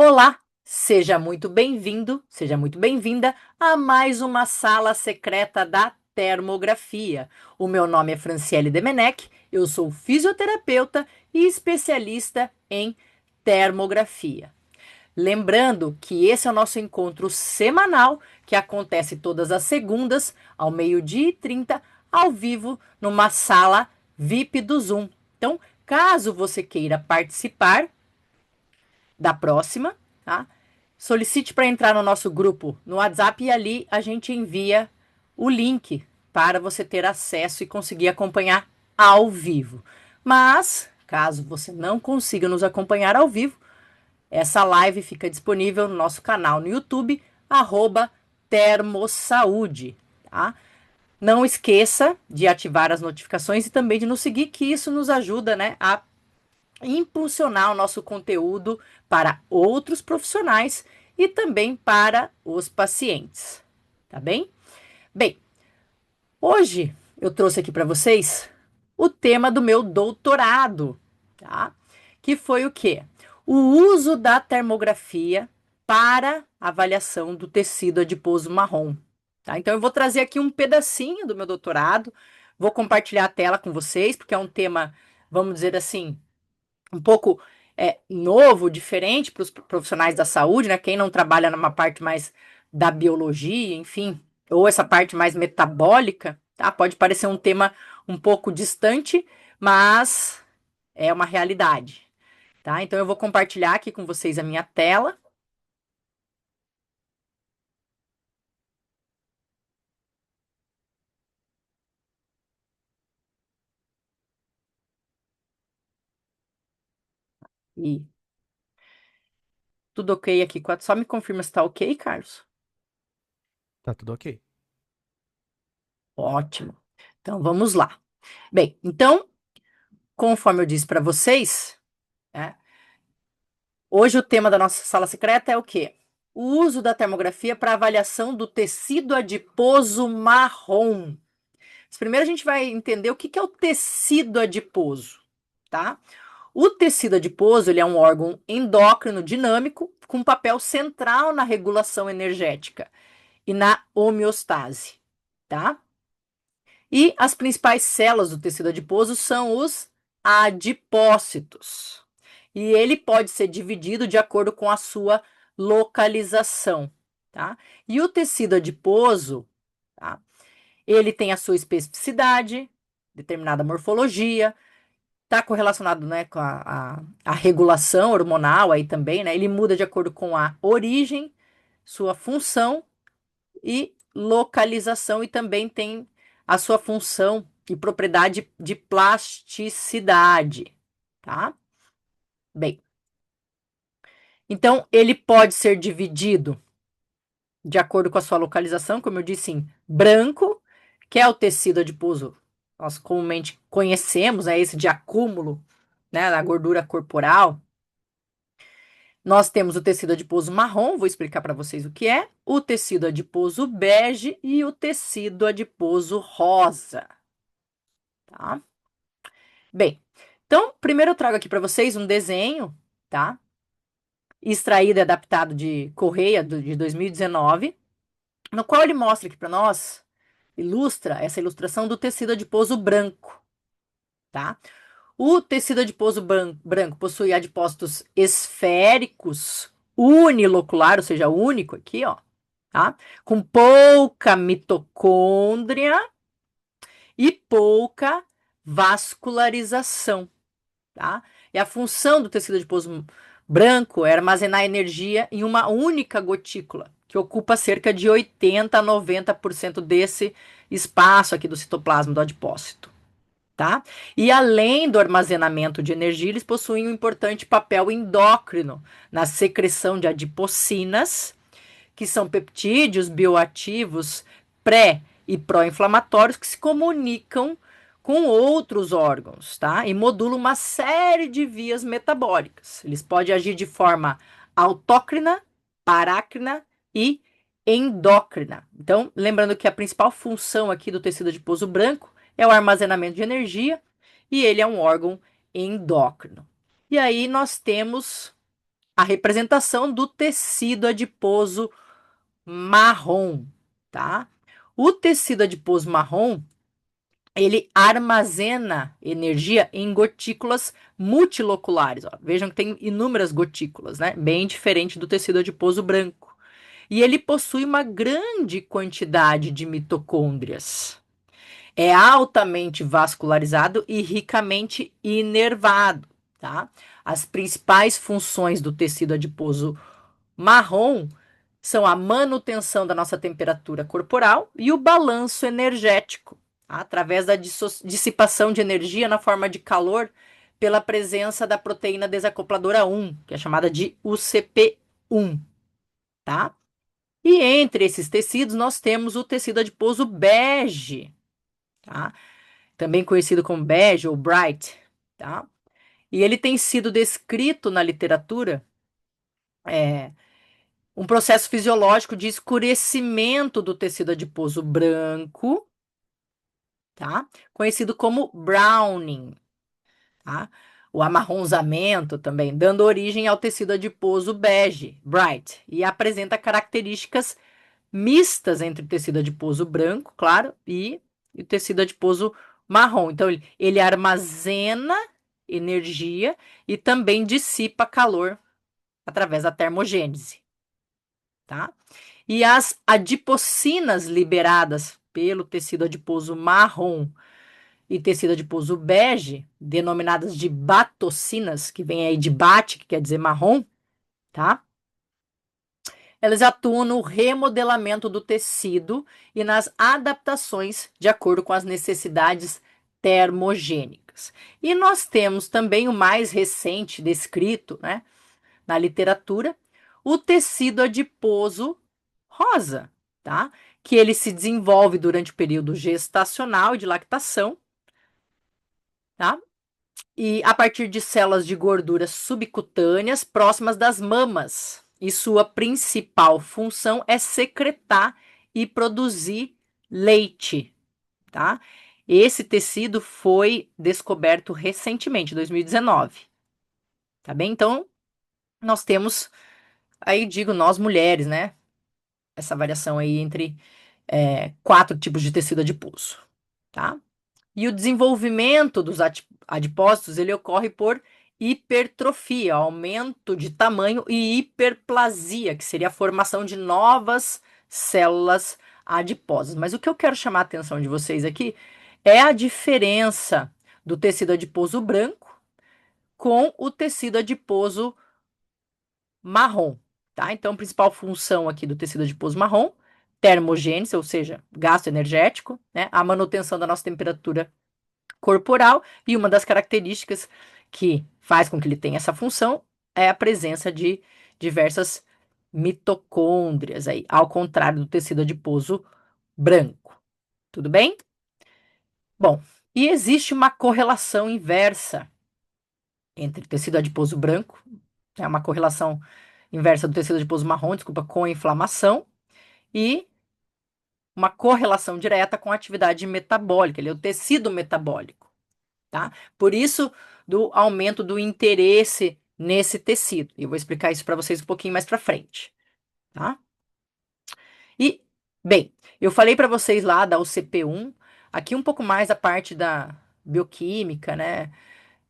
Olá, seja muito bem-vindo, seja muito bem-vinda a mais uma sala secreta da termografia. O meu nome é Franciele Demenech, eu sou fisioterapeuta e especialista em termografia. Lembrando que esse é o nosso encontro semanal, que acontece todas as segundas, ao 12h30, ao vivo, numa sala VIP do Zoom. Então, caso você queira participar da próxima, tá? Solicite para entrar no nosso grupo no WhatsApp e ali a gente envia o link para você ter acesso e conseguir acompanhar ao vivo. Mas, caso você não consiga nos acompanhar ao vivo, essa live fica disponível no nosso canal no YouTube, @termosaude, tá? Não esqueça de ativar as notificações e também de nos seguir, que isso nos ajuda, né, a impulsionar o nosso conteúdo para outros profissionais e também para os pacientes, tá bem? Bem, hoje eu trouxe aqui para vocês o tema do meu doutorado, tá? Que foi o quê? O uso da termografia para avaliação do tecido adiposo marrom, tá? Então eu vou trazer aqui um pedacinho do meu doutorado, vou compartilhar a tela com vocês, porque é um tema, vamos dizer assim, um pouco novo, diferente para os profissionais da saúde, né? Quem não trabalha numa parte mais da biologia, enfim, ou essa parte mais metabólica, tá? Pode parecer um tema um pouco distante, mas é uma realidade, tá? Então eu vou compartilhar aqui com vocês a minha tela. E tudo ok aqui. Só me confirma se tá ok, Carlos? Tá tudo ok. Ótimo. Então vamos lá. Bem, então, conforme eu disse para vocês, né? Hoje o tema da nossa sala secreta é o quê? O uso da termografia para avaliação do tecido adiposo marrom. Mas primeiro a gente vai entender o que é o tecido adiposo, tá? O tecido adiposo, ele é um órgão endócrino dinâmico com papel central na regulação energética e na homeostase, tá? E as principais células do tecido adiposo são os adipócitos. E ele pode ser dividido de acordo com a sua localização, tá? E o tecido adiposo, tá? Ele tem a sua especificidade, determinada morfologia, está correlacionado, né, com a regulação hormonal aí também, né? Ele muda de acordo com a origem, sua função e localização, e também tem a sua função e propriedade de plasticidade, tá? Bem, então ele pode ser dividido de acordo com a sua localização, como eu disse, em branco, que é o tecido adiposo, nós comumente conhecemos, né, esse de acúmulo, né, da gordura corporal. Nós temos o tecido adiposo marrom, vou explicar para vocês o que é, o tecido adiposo bege e o tecido adiposo rosa, tá? Bem, então, primeiro eu trago aqui para vocês um desenho, tá? Extraído e adaptado de Correia de 2019, no qual ele mostra aqui para nós, ilustra essa ilustração do tecido adiposo branco, tá? O tecido adiposo branco possui adipócitos esféricos unilocular, ou seja, único aqui, ó, tá? Com pouca mitocôndria e pouca vascularização, tá? E a função do tecido adiposo branco é armazenar energia em uma única gotícula, que ocupa cerca de 80 a 90% desse espaço aqui do citoplasma do adipócito, tá? E além do armazenamento de energia, eles possuem um importante papel endócrino na secreção de adipocinas, que são peptídeos bioativos pré e pró-inflamatórios que se comunicam com outros órgãos, tá? E modulam uma série de vias metabólicas. Eles podem agir de forma autócrina, parácrina e endócrina. Então, lembrando que a principal função aqui do tecido adiposo branco é o armazenamento de energia e ele é um órgão endócrino. E aí nós temos a representação do tecido adiposo marrom, tá? O tecido adiposo marrom, ele armazena energia em gotículas multiloculares. Ó. Vejam que tem inúmeras gotículas, né? Bem diferente do tecido adiposo branco. E ele possui uma grande quantidade de mitocôndrias. É altamente vascularizado e ricamente inervado, tá? As principais funções do tecido adiposo marrom são a manutenção da nossa temperatura corporal e o balanço energético, tá? Através da dissipação de energia na forma de calor pela presença da proteína desacopladora 1, que é chamada de UCP1, tá? E entre esses tecidos nós temos o tecido adiposo bege, tá? Também conhecido como bege ou bright, tá? E ele tem sido descrito na literatura um processo fisiológico de escurecimento do tecido adiposo branco, tá? Conhecido como browning, tá? O amarronzamento também, dando origem ao tecido adiposo bege, bright, e apresenta características mistas entre o tecido adiposo branco, claro, e o tecido adiposo marrom. Então, ele armazena energia e também dissipa calor através da termogênese, tá? E as adipocinas liberadas pelo tecido adiposo marrom e tecido adiposo bege, denominadas de batocinas, que vem aí de bate, que quer dizer marrom, tá? Elas atuam no remodelamento do tecido e nas adaptações de acordo com as necessidades termogênicas. E nós temos também o mais recente descrito, né, na literatura, o tecido adiposo rosa, tá? Que ele se desenvolve durante o período gestacional e de lactação, tá? E a partir de células de gorduras subcutâneas próximas das mamas. E sua principal função é secretar e produzir leite, tá? Esse tecido foi descoberto recentemente, 2019, tá bem? Então, nós temos, aí digo nós mulheres, né? Essa variação aí entre quatro tipos de tecido adiposo, tá? E o desenvolvimento dos adipócitos, ele ocorre por hipertrofia, aumento de tamanho e hiperplasia, que seria a formação de novas células adiposas. Mas o que eu quero chamar a atenção de vocês aqui é a diferença do tecido adiposo branco com o tecido adiposo marrom, tá? Então, a principal função aqui do tecido adiposo marrom, termogênese, ou seja, gasto energético, né? A manutenção da nossa temperatura corporal, e uma das características que faz com que ele tenha essa função é a presença de diversas mitocôndrias aí, ao contrário do tecido adiposo branco. Tudo bem? Bom, e existe uma correlação inversa entre o tecido adiposo branco, é uma correlação inversa do tecido adiposo marrom, desculpa, com a inflamação, e uma correlação direta com a atividade metabólica, ele é o tecido metabólico, tá? Por isso, do aumento do interesse nesse tecido. Eu vou explicar isso para vocês um pouquinho mais para frente, tá? E, bem, eu falei para vocês lá da UCP1, aqui um pouco mais a parte da bioquímica, né,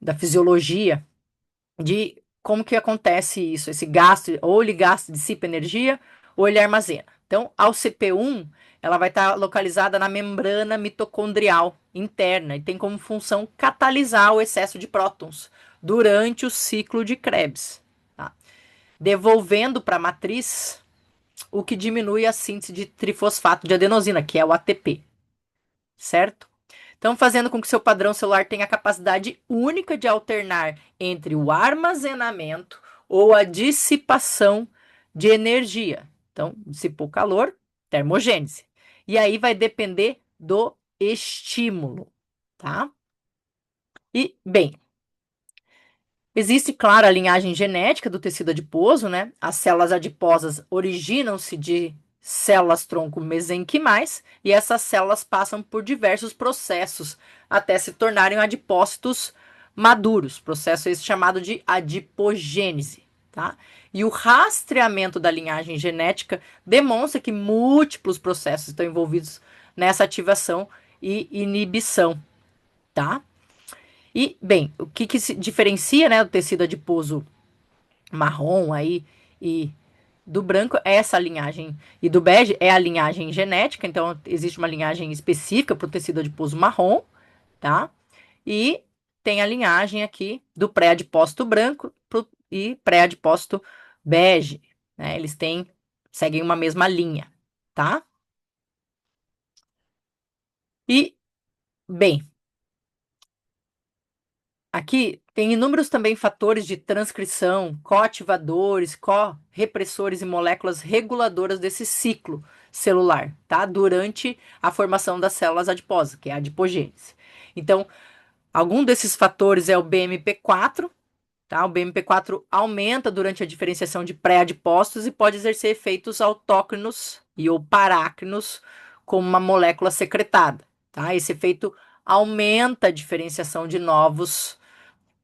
da fisiologia, de como que acontece isso, esse gasto, ou ele gasta, dissipa energia, ou ele armazena. Então, a UCP1, ela vai estar localizada na membrana mitocondrial interna e tem como função catalisar o excesso de prótons durante o ciclo de Krebs, tá? Devolvendo para a matriz o que diminui a síntese de trifosfato de adenosina, que é o ATP, certo? Então, fazendo com que seu padrão celular tenha a capacidade única de alternar entre o armazenamento ou a dissipação de energia. Então, dissipou calor, termogênese. E aí vai depender do estímulo, tá? E, bem, existe, claro, a linhagem genética do tecido adiposo, né? As células adiposas originam-se de células-tronco mesenquimais e essas células passam por diversos processos até se tornarem adipócitos maduros, processo esse chamado de adipogênese, tá? E o rastreamento da linhagem genética demonstra que múltiplos processos estão envolvidos nessa ativação e inibição, tá? E, bem, o que que se diferencia, né, do tecido adiposo marrom aí e do branco é essa linhagem, e do bege é a linhagem genética, então existe uma linhagem específica para o tecido adiposo marrom, tá? E tem a linhagem aqui do pré-adipócito branco e pré-adipócito bege, né? Eles seguem uma mesma linha, tá? E, bem, aqui tem inúmeros também fatores de transcrição, coativadores, co-repressores e moléculas reguladoras desse ciclo celular, tá? Durante a formação das células adiposas, que é a adipogênese. Então, algum desses fatores é o BMP4, tá? O BMP4 aumenta durante a diferenciação de pré-adipócitos e pode exercer efeitos autócrinos e ou parácrinos como uma molécula secretada, tá? Esse efeito aumenta a diferenciação de novos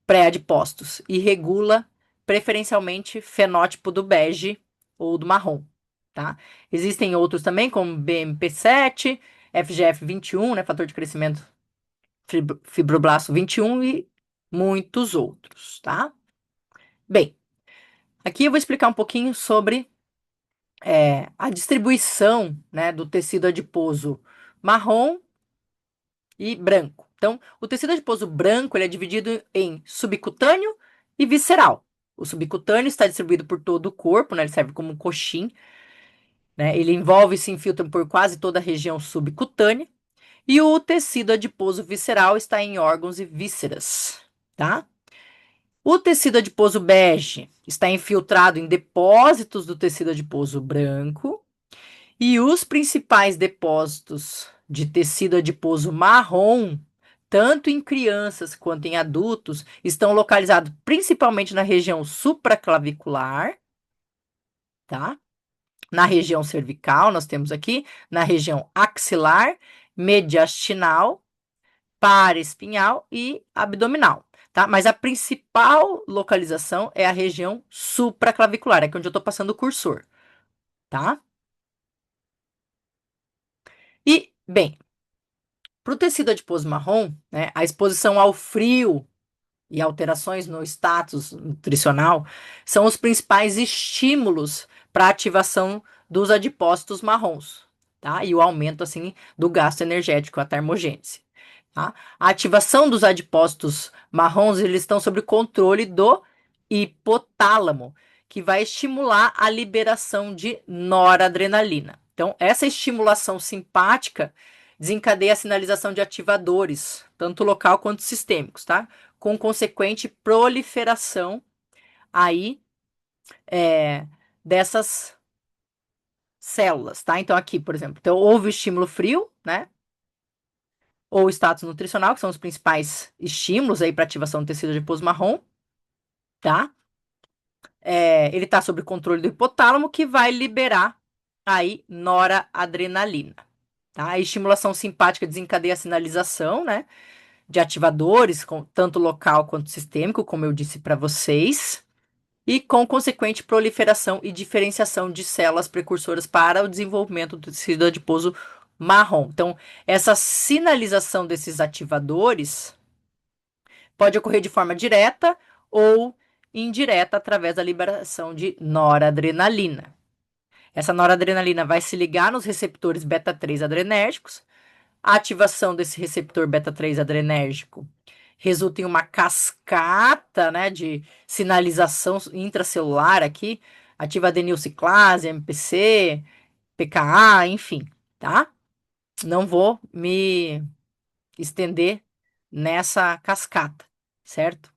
pré-adipócitos e regula preferencialmente fenótipo do bege ou do marrom, tá? Existem outros também, como BMP7, FGF21, né, fator de crescimento fibroblasto 21 e muitos outros, tá? Bem, aqui eu vou explicar um pouquinho sobre a distribuição, né, do tecido adiposo marrom e branco. Então, o tecido adiposo branco ele é dividido em subcutâneo e visceral. O subcutâneo está distribuído por todo o corpo, né, ele serve como um coxim, né, ele envolve e se infiltra por quase toda a região subcutânea. E o tecido adiposo visceral está em órgãos e vísceras, tá? O tecido adiposo bege está infiltrado em depósitos do tecido adiposo branco e os principais depósitos de tecido adiposo marrom, tanto em crianças quanto em adultos, estão localizados principalmente na região supraclavicular, tá? Na região cervical, nós temos aqui, na região axilar, mediastinal, paraespinhal e abdominal, tá? Mas a principal localização é a região supraclavicular, é aqui onde eu estou passando o cursor, tá? E, bem, para o tecido adiposo marrom, né, a exposição ao frio e alterações no status nutricional são os principais estímulos para a ativação dos adipócitos marrons, tá? E o aumento, assim, do gasto energético, a termogênese. Tá? A ativação dos adipócitos marrons, eles estão sob o controle do hipotálamo, que vai estimular a liberação de noradrenalina. Então, essa estimulação simpática desencadeia a sinalização de ativadores, tanto local quanto sistêmicos, tá? Com consequente proliferação aí dessas células, tá? Então, aqui, por exemplo, então, houve o estímulo frio, né? Ou status nutricional, que são os principais estímulos aí para ativação do tecido adiposo marrom, tá? Ele está sob controle do hipotálamo, que vai liberar aí noradrenalina, tá? A estimulação simpática desencadeia a sinalização, né, de ativadores, tanto local quanto sistêmico, como eu disse para vocês, e com consequente proliferação e diferenciação de células precursoras para o desenvolvimento do tecido adiposo marrom. Então, essa sinalização desses ativadores pode ocorrer de forma direta ou indireta através da liberação de noradrenalina. Essa noradrenalina vai se ligar nos receptores beta-3 adrenérgicos. A ativação desse receptor beta-3 adrenérgico resulta em uma cascata, né, de sinalização intracelular aqui, ativa adenilciclase, MPC, PKA, enfim, tá? Não vou me estender nessa cascata, certo?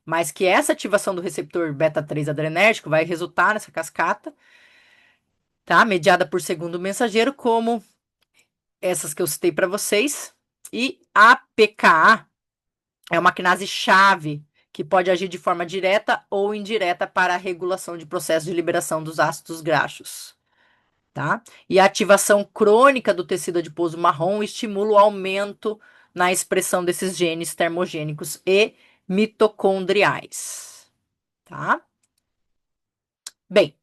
Mas que essa ativação do receptor beta-3 adrenérgico vai resultar nessa cascata, tá? Mediada por segundo mensageiro, como essas que eu citei para vocês. E a PKA é uma quinase-chave que pode agir de forma direta ou indireta para a regulação de processo de liberação dos ácidos graxos, tá? E a ativação crônica do tecido adiposo marrom estimula o aumento na expressão desses genes termogênicos e mitocondriais, tá? Bem,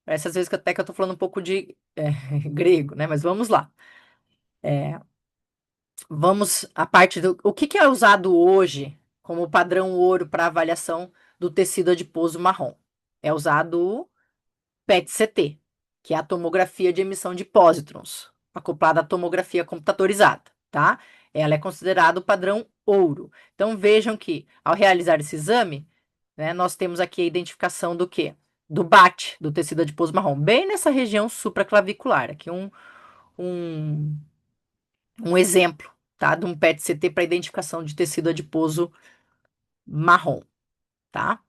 essas vezes que até que eu tô falando um pouco de grego, né? Mas vamos lá. Vamos à parte do o que que é usado hoje como padrão ouro para avaliação do tecido adiposo marrom? É usado o PET-CT, que é a tomografia de emissão de pósitrons, acoplada à tomografia computadorizada, tá? Ela é considerada o padrão ouro. Então vejam que ao realizar esse exame, né, nós temos aqui a identificação do quê? Do BAT, do tecido adiposo marrom, bem nessa região supraclavicular. Aqui um um exemplo, tá? De um PET-CT para identificação de tecido adiposo marrom, tá?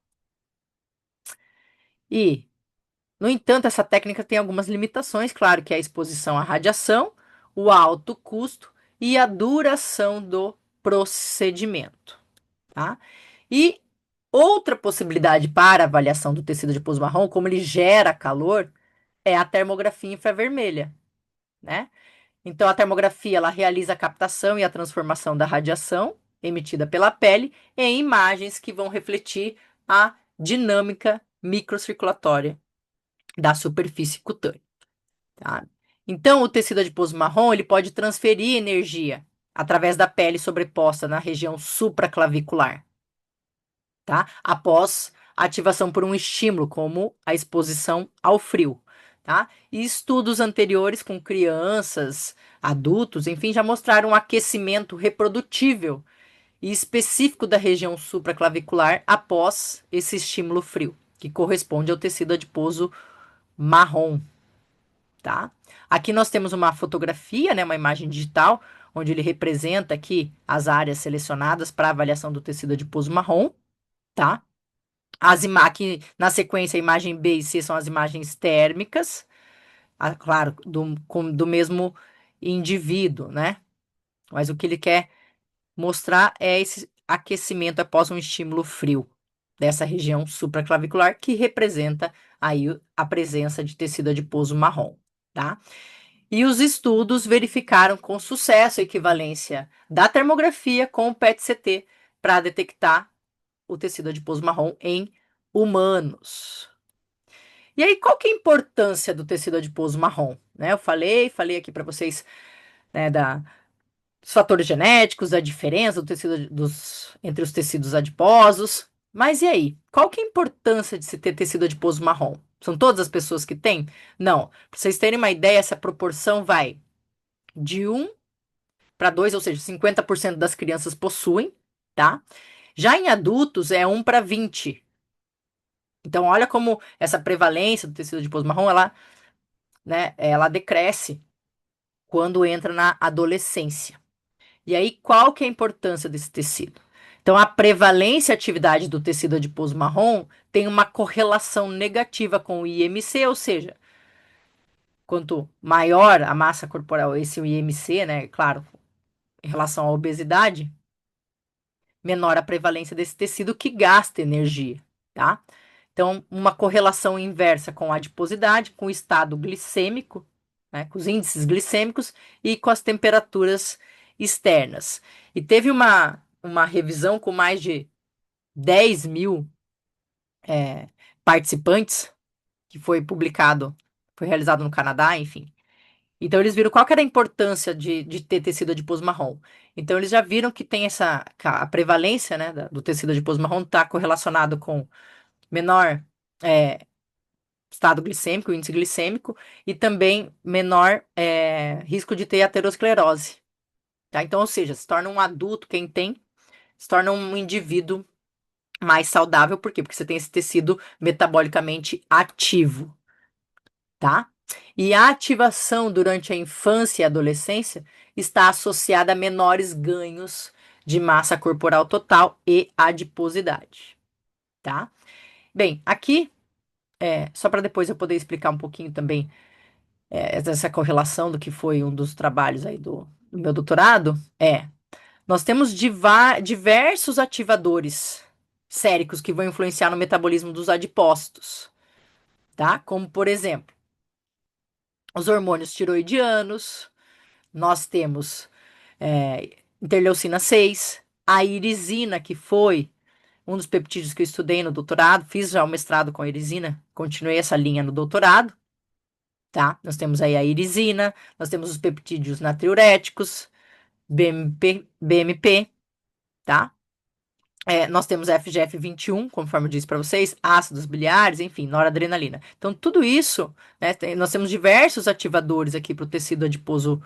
E, no entanto, essa técnica tem algumas limitações, claro, que é a exposição à radiação, o alto custo e a duração do procedimento, tá? E outra possibilidade para avaliação do tecido adiposo marrom, como ele gera calor, é a termografia infravermelha, né? Então, a termografia ela realiza a captação e a transformação da radiação emitida pela pele em imagens que vão refletir a dinâmica microcirculatória da superfície cutânea, tá? Então, o tecido adiposo marrom ele pode transferir energia através da pele sobreposta na região supraclavicular, tá? Após ativação por um estímulo, como a exposição ao frio, tá? E estudos anteriores com crianças, adultos, enfim, já mostraram um aquecimento reprodutível e específico da região supraclavicular após esse estímulo frio, que corresponde ao tecido adiposo marrom, tá? Aqui nós temos uma fotografia, né, uma imagem digital, onde ele representa aqui as áreas selecionadas para avaliação do tecido adiposo marrom, tá? Aqui na sequência, a imagem B e C são as imagens térmicas, claro, do mesmo indivíduo, né? Mas o que ele quer mostrar é esse aquecimento após um estímulo frio dessa região supraclavicular, que representa aí a presença de tecido adiposo marrom, tá? E os estudos verificaram com sucesso a equivalência da termografia com o PET-CT para detectar o tecido adiposo marrom em humanos. E aí, qual que é a importância do tecido adiposo marrom? Né, eu falei aqui para vocês, né, dos fatores genéticos, da diferença do tecido entre os tecidos adiposos. Mas e aí? Qual que é a importância de se ter tecido adiposo marrom? São todas as pessoas que têm? Não. Para vocês terem uma ideia, essa proporção vai de 1 para 2, ou seja, 50% das crianças possuem, tá? Já em adultos é 1 para 20. Então, olha como essa prevalência do tecido adiposo marrom, ela, né, ela decresce quando entra na adolescência. E aí, qual que é a importância desse tecido? Então, a prevalência e atividade do tecido adiposo marrom tem uma correlação negativa com o IMC, ou seja, quanto maior a massa corporal, esse é o IMC, né, claro, em relação à obesidade, menor a prevalência desse tecido que gasta energia, tá? Então, uma correlação inversa com a adiposidade, com o estado glicêmico, né, com os índices glicêmicos e com as temperaturas externas. E teve uma revisão com mais de 10 mil participantes, que foi publicado, foi realizado no Canadá, enfim. Então, eles viram qual que era a importância de ter tecido adiposo marrom. Então, eles já viram que tem a prevalência, né, do tecido adiposo marrom está correlacionado com menor é, estado glicêmico, índice glicêmico, e também menor risco de ter aterosclerose. Tá? Então, ou seja, se torna um adulto, quem tem, se torna um indivíduo mais saudável. Por quê? Porque você tem esse tecido metabolicamente ativo, tá? E a ativação durante a infância e adolescência está associada a menores ganhos de massa corporal total e adiposidade, tá? Bem, aqui, só para depois eu poder explicar um pouquinho também essa correlação do que foi um dos trabalhos aí do meu doutorado, nós temos diversos ativadores séricos que vão influenciar no metabolismo dos adipócitos, tá? Como, por exemplo, os hormônios tiroidianos, nós temos interleucina 6, a irisina, que foi um dos peptídeos que eu estudei no doutorado, fiz já o mestrado com a irisina, continuei essa linha no doutorado, tá? Nós temos aí a irisina, nós temos os peptídeos natriuréticos, BMP, tá? Nós temos FGF21, conforme eu disse para vocês, ácidos biliares, enfim, noradrenalina. Então, tudo isso, né, nós temos diversos ativadores aqui para o tecido adiposo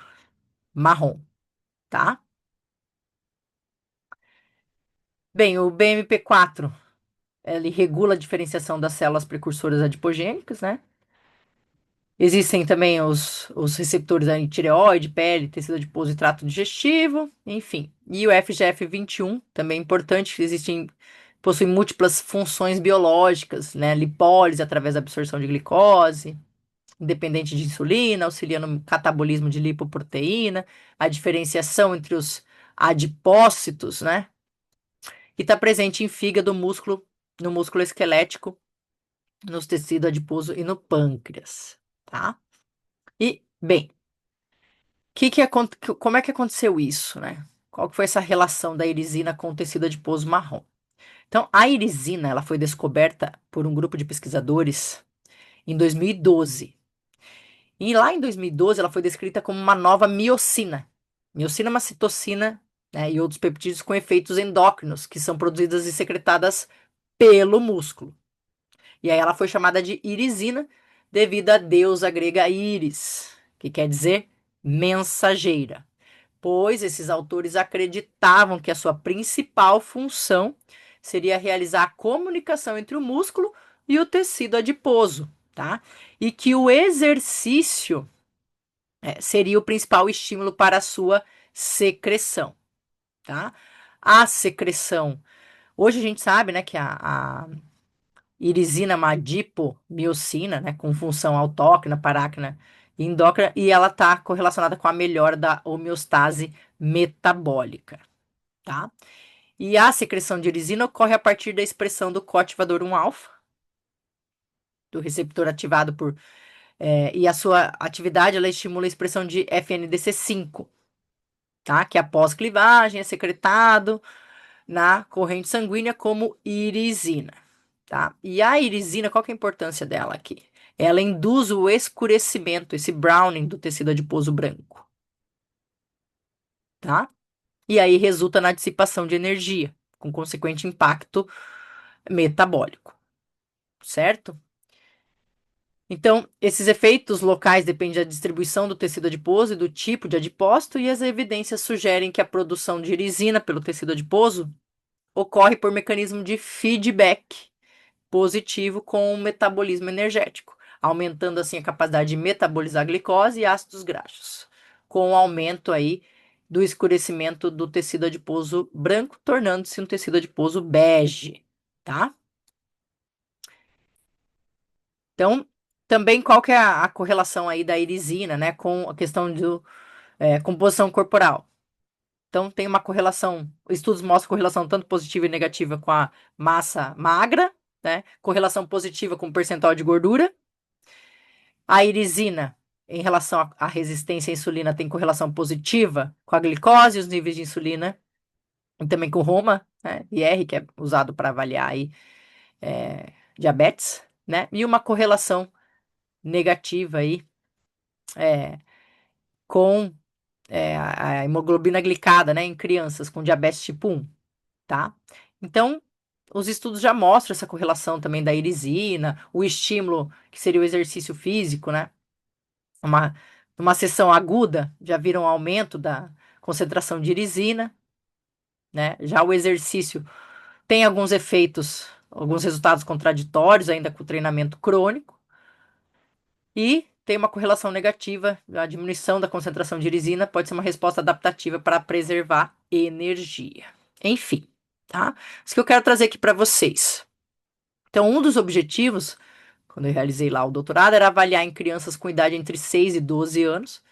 marrom, tá? Bem, o BMP4, ele regula a diferenciação das células precursoras adipogênicas, né? Existem também os receptores aí, tireoide, pele, tecido adiposo e trato digestivo, enfim. E o FGF21, também é importante, possui múltiplas funções biológicas, né? Lipólise através da absorção de glicose, independente de insulina, auxilia no catabolismo de lipoproteína, a diferenciação entre os adipócitos, né? E está presente em fígado, músculo, no músculo esquelético, nos tecidos adiposo e no pâncreas, tá? E, bem, como é que aconteceu isso, né? Qual que foi essa relação da irisina com o tecido adiposo marrom? Então, a irisina, ela foi descoberta por um grupo de pesquisadores em 2012. E lá em 2012, ela foi descrita como uma nova miocina. Miocina é uma citocina, né, e outros peptídeos com efeitos endócrinos, que são produzidas e secretadas pelo músculo. E aí ela foi chamada de irisina devido à deusa grega Íris, que quer dizer mensageira, pois esses autores acreditavam que a sua principal função seria realizar a comunicação entre o músculo e o tecido adiposo, tá? E que o exercício seria o principal estímulo para a sua secreção, tá? A secreção. Hoje a gente sabe, né, que a irisina é uma adipomiocina, né, com função autócrina, parácrina e endócrina, e ela está correlacionada com a melhora da homeostase metabólica, tá? E a secreção de irisina ocorre a partir da expressão do coativador 1-alfa, do receptor ativado e a sua atividade, ela estimula a expressão de FNDC5, tá? Que após clivagem é secretado na corrente sanguínea como irisina, tá? E a irisina, qual que é a importância dela aqui? Ela induz o escurecimento, esse browning do tecido adiposo branco, tá? E aí resulta na dissipação de energia, com consequente impacto metabólico, certo? Então, esses efeitos locais dependem da distribuição do tecido adiposo e do tipo de adipócito, e as evidências sugerem que a produção de irisina pelo tecido adiposo ocorre por mecanismo de feedback positivo com o metabolismo energético, aumentando assim a capacidade de metabolizar glicose e ácidos graxos, com o aumento aí do escurecimento do tecido adiposo branco, tornando-se um tecido adiposo bege, tá? Então, também qual que é a correlação aí da irisina, né, com a questão de composição corporal? Então, tem uma correlação, estudos mostram correlação tanto positiva e negativa com a massa magra, né? Correlação positiva com o percentual de gordura. A irisina, em relação à resistência à insulina, tem correlação positiva com a glicose, os níveis de insulina, e também com Roma, né? IR, que é usado para avaliar aí, diabetes, né? E uma correlação negativa aí com a hemoglobina glicada, né? Em crianças com diabetes tipo 1, tá? Então, os estudos já mostram essa correlação também da irisina, o estímulo, que seria o exercício físico, né? Uma sessão aguda, já viram um aumento da concentração de irisina, né? Já o exercício tem alguns efeitos, alguns resultados contraditórios ainda com o treinamento crônico, e tem uma correlação negativa, a diminuição da concentração de irisina pode ser uma resposta adaptativa para preservar energia. Enfim, tá? Isso que eu quero trazer aqui para vocês. Então, um dos objetivos, quando eu realizei lá o doutorado, era avaliar em crianças com idade entre 6 e 12 anos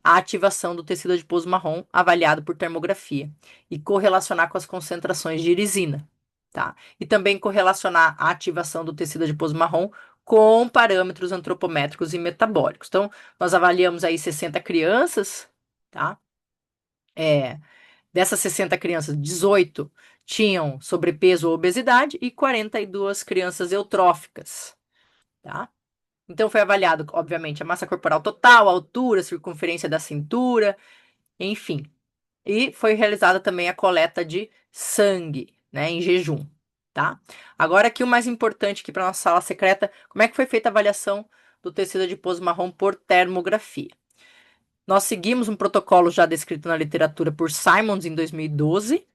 a ativação do tecido adiposo marrom avaliado por termografia e correlacionar com as concentrações de irisina, tá? E também correlacionar a ativação do tecido adiposo marrom com parâmetros antropométricos e metabólicos. Então, nós avaliamos aí 60 crianças, tá? Dessas 60 crianças, 18 tinham sobrepeso ou obesidade e 42 crianças eutróficas, tá? Então foi avaliado, obviamente, a massa corporal total, a altura, a circunferência da cintura, enfim. E foi realizada também a coleta de sangue, né, em jejum, tá? Agora aqui o mais importante aqui para nossa sala secreta, como é que foi feita a avaliação do tecido adiposo marrom por termografia? Nós seguimos um protocolo já descrito na literatura por Simons em 2012,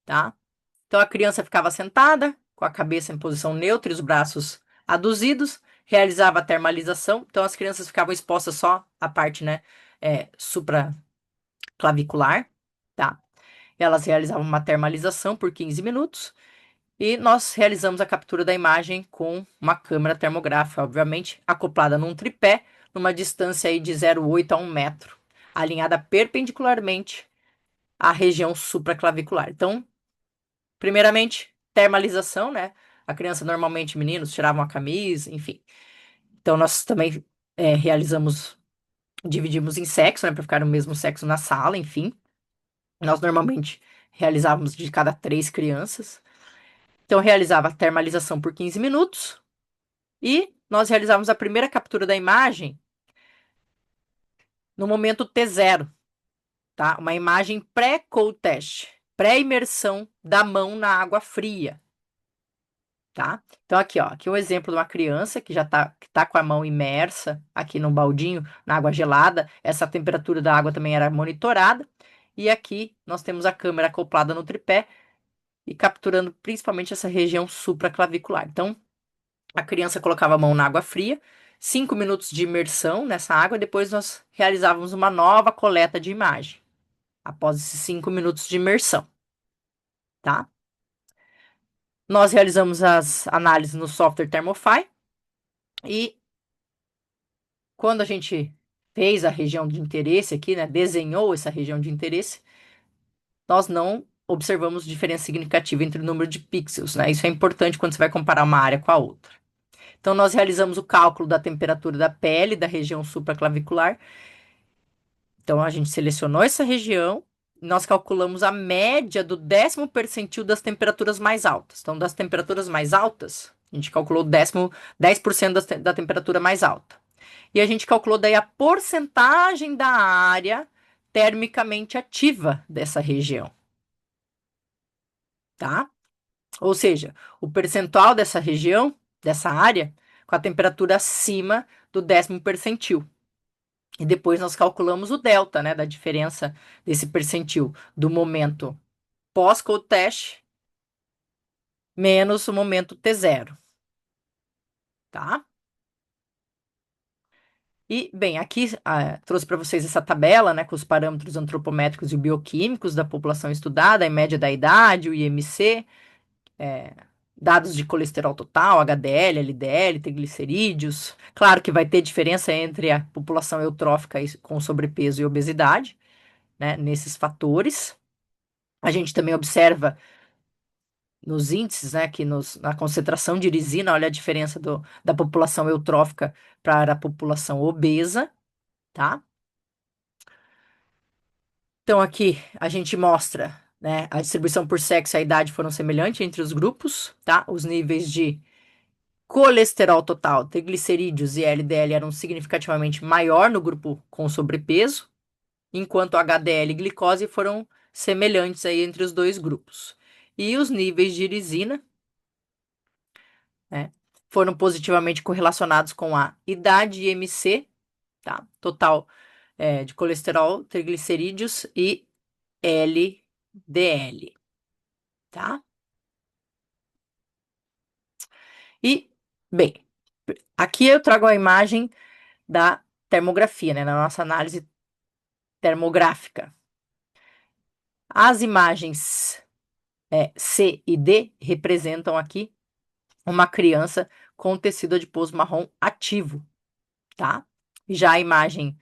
tá? Então a criança ficava sentada, com a cabeça em posição neutra e os braços aduzidos, realizava a termalização. Então as crianças ficavam expostas só à parte, né, supraclavicular, tá? Elas realizavam uma termalização por 15 minutos e nós realizamos a captura da imagem com uma câmera termográfica, obviamente, acoplada num tripé, numa distância aí de 0,8 a 1 metro, alinhada perpendicularmente à região supraclavicular. Então, primeiramente, termalização, né? A criança, normalmente, meninos, tiravam a camisa, enfim. Então, nós também realizamos, dividimos em sexo, né? Para ficar no mesmo sexo na sala, enfim. Nós, normalmente, realizávamos de cada 3 crianças. Então, realizava a termalização por 15 minutos. E nós realizávamos a primeira captura da imagem no momento T0, tá? Uma imagem pré-cold test, pré-imersão da mão na água fria. Tá? Então, aqui, ó, aqui um exemplo de uma criança que tá com a mão imersa aqui no baldinho, na água gelada. Essa temperatura da água também era monitorada. E aqui nós temos a câmera acoplada no tripé e capturando principalmente essa região supraclavicular. Então, a criança colocava a mão na água fria, 5 minutos de imersão nessa água, depois nós realizávamos uma nova coleta de imagem, após esses 5 minutos de imersão, tá? Nós realizamos as análises no software Thermofy e quando a gente fez a região de interesse aqui, né, desenhou essa região de interesse, nós não observamos diferença significativa entre o número de pixels, né? Isso é importante quando você vai comparar uma área com a outra. Então, nós realizamos o cálculo da temperatura da pele da região supraclavicular. Então, a gente selecionou essa região, nós calculamos a média do 10º percentil das temperaturas mais altas. Então, das temperaturas mais altas, a gente calculou 10% da temperatura mais alta. E a gente calculou daí a porcentagem da área termicamente ativa dessa região, tá? Ou seja, o percentual dessa região, dessa área, com a temperatura acima do 10º percentil. E depois nós calculamos o delta, né, da diferença desse percentil do momento pós-cold test menos o momento T0, tá? E, bem, aqui trouxe para vocês essa tabela, né, com os parâmetros antropométricos e bioquímicos da população estudada, a média da idade, o IMC, dados de colesterol total, HDL, LDL, triglicerídeos. Claro que vai ter diferença entre a população eutrófica com sobrepeso e obesidade, né, nesses fatores. A gente também observa nos índices, né, que na concentração de irisina, olha a diferença da população eutrófica para a população obesa, tá? Então, aqui a gente mostra, né, a distribuição por sexo e a idade foram semelhantes entre os grupos, tá? Os níveis de colesterol total, triglicerídeos e LDL eram significativamente maior no grupo com sobrepeso, enquanto HDL e glicose foram semelhantes aí entre os dois grupos. E os níveis de irisina, né, foram positivamente correlacionados com a idade e IMC, tá? Total de colesterol, triglicerídeos e LDL, tá? E, bem, aqui eu trago a imagem da termografia, né, na nossa análise termográfica. As imagens C e D representam aqui uma criança com tecido adiposo marrom ativo, tá? Já a imagem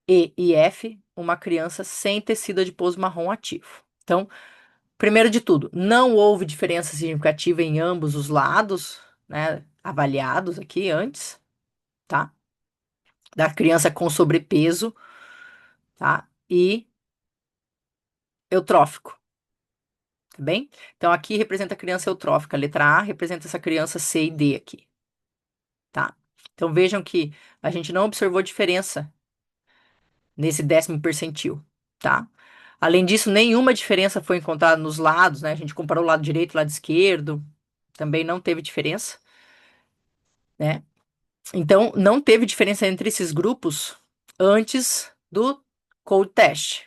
E e F, uma criança sem tecido adiposo marrom ativo. Então, primeiro de tudo, não houve diferença significativa em ambos os lados, né, avaliados aqui antes, tá? Da criança com sobrepeso, tá? E eutrófico. tá bem? Então, aqui representa a criança eutrófica, a letra A representa essa criança C e D aqui, tá? Então, vejam que a gente não observou diferença nesse 10º percentil, tá? Além disso, nenhuma diferença foi encontrada nos lados, né? A gente comparou o lado direito e o lado esquerdo, também não teve diferença, né? Então, não teve diferença entre esses grupos antes do cold test.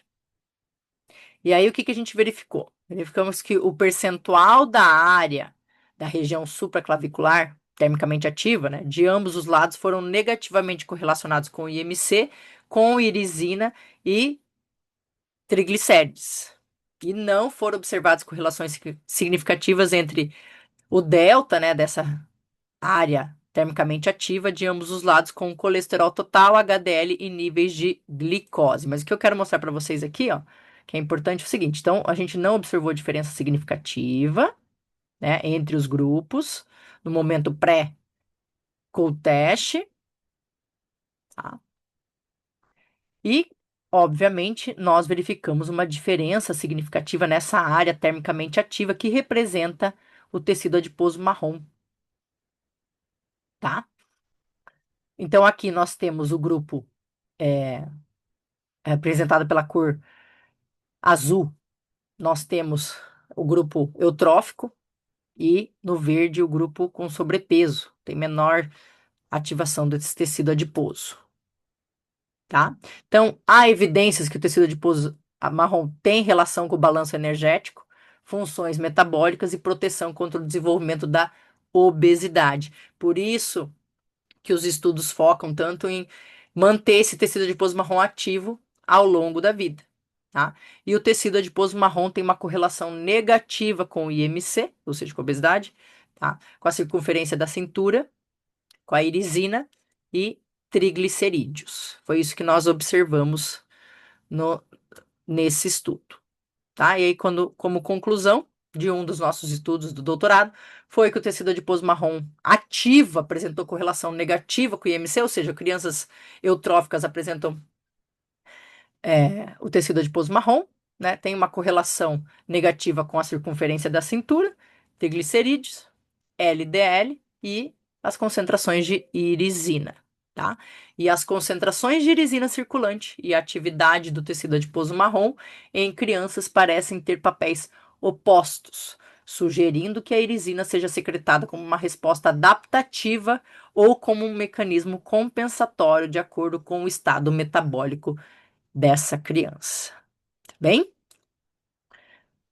E aí, o que que a gente verificou? Verificamos que o percentual da área da região supraclavicular, termicamente ativa, né, de ambos os lados foram negativamente correlacionados com o IMC, com irisina e triglicérides. E não foram observadas correlações significativas entre o delta, né, dessa área termicamente ativa de ambos os lados com colesterol total, HDL e níveis de glicose. Mas o que eu quero mostrar para vocês aqui, ó, que é importante é o seguinte: então, a gente não observou diferença significativa, né, entre os grupos no momento pré-cold test, tá? E, obviamente, nós verificamos uma diferença significativa nessa área termicamente ativa que representa o tecido adiposo marrom, tá? Então, aqui nós temos o grupo representado pela cor azul, nós temos o grupo eutrófico e no verde o grupo com sobrepeso, tem menor ativação desse tecido adiposo, tá? Então, há evidências que o tecido adiposo marrom tem relação com o balanço energético, funções metabólicas e proteção contra o desenvolvimento da obesidade. Por isso que os estudos focam tanto em manter esse tecido adiposo marrom ativo ao longo da vida, tá? E o tecido adiposo marrom tem uma correlação negativa com o IMC, ou seja, com a obesidade, tá? Com a circunferência da cintura, com a irisina e triglicerídeos. Foi isso que nós observamos no, nesse estudo, tá? E aí, como conclusão de um dos nossos estudos do doutorado, foi que o tecido adiposo marrom ativo apresentou correlação negativa com o IMC, ou seja, crianças eutróficas apresentam o tecido adiposo marrom, né? Tem uma correlação negativa com a circunferência da cintura, triglicerídeos, LDL e as concentrações de irisina, tá? E as concentrações de irisina circulante e a atividade do tecido adiposo marrom em crianças parecem ter papéis opostos, sugerindo que a irisina seja secretada como uma resposta adaptativa ou como um mecanismo compensatório de acordo com o estado metabólico dessa criança. Tá bem?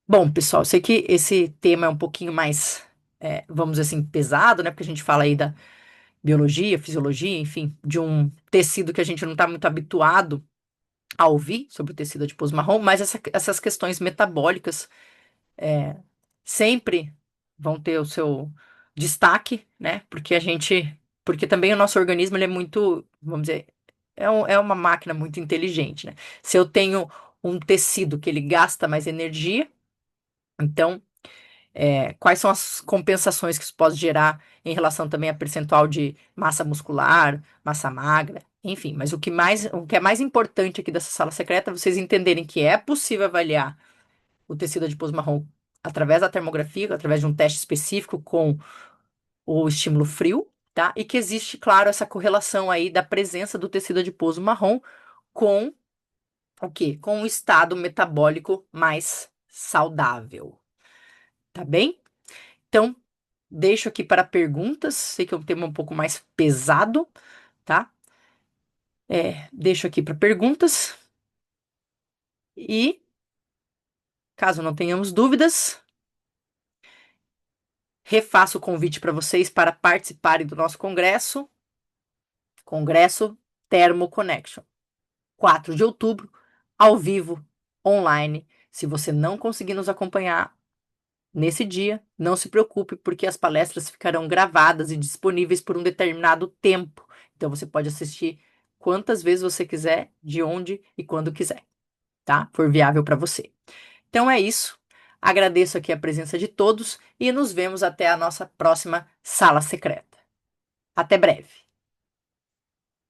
Bom, pessoal, eu sei que esse tema é um pouquinho mais, vamos dizer assim, pesado, né? Porque a gente fala aí da biologia, fisiologia, enfim, de um tecido que a gente não está muito habituado a ouvir sobre o tecido adiposo marrom, mas essas questões metabólicas sempre vão ter o seu destaque, né? Porque também o nosso organismo ele é muito, vamos dizer, é uma máquina muito inteligente, né? Se eu tenho um tecido que ele gasta mais energia, então quais são as compensações que isso pode gerar em relação também a percentual de massa muscular, massa magra, enfim. Mas o que é mais importante aqui dessa sala secreta é vocês entenderem que é possível avaliar o tecido adiposo marrom através da termografia, através de um teste específico com o estímulo frio, tá? E que existe, claro, essa correlação aí da presença do tecido adiposo marrom com o quê? Com um estado metabólico mais saudável, tá bem? Então, deixo aqui para perguntas. Sei que é um tema um pouco mais pesado, tá? Deixo aqui para perguntas. E, caso não tenhamos dúvidas, refaço o convite para vocês para participarem do nosso congresso, Congresso Thermo Connection, 4 de outubro, ao vivo, online. Se você não conseguir nos acompanhar nesse dia, não se preocupe, porque as palestras ficarão gravadas e disponíveis por um determinado tempo. Então você pode assistir quantas vezes você quiser, de onde e quando quiser, tá? For viável para você. Então é isso. Agradeço aqui a presença de todos e nos vemos até a nossa próxima sala secreta. Até breve.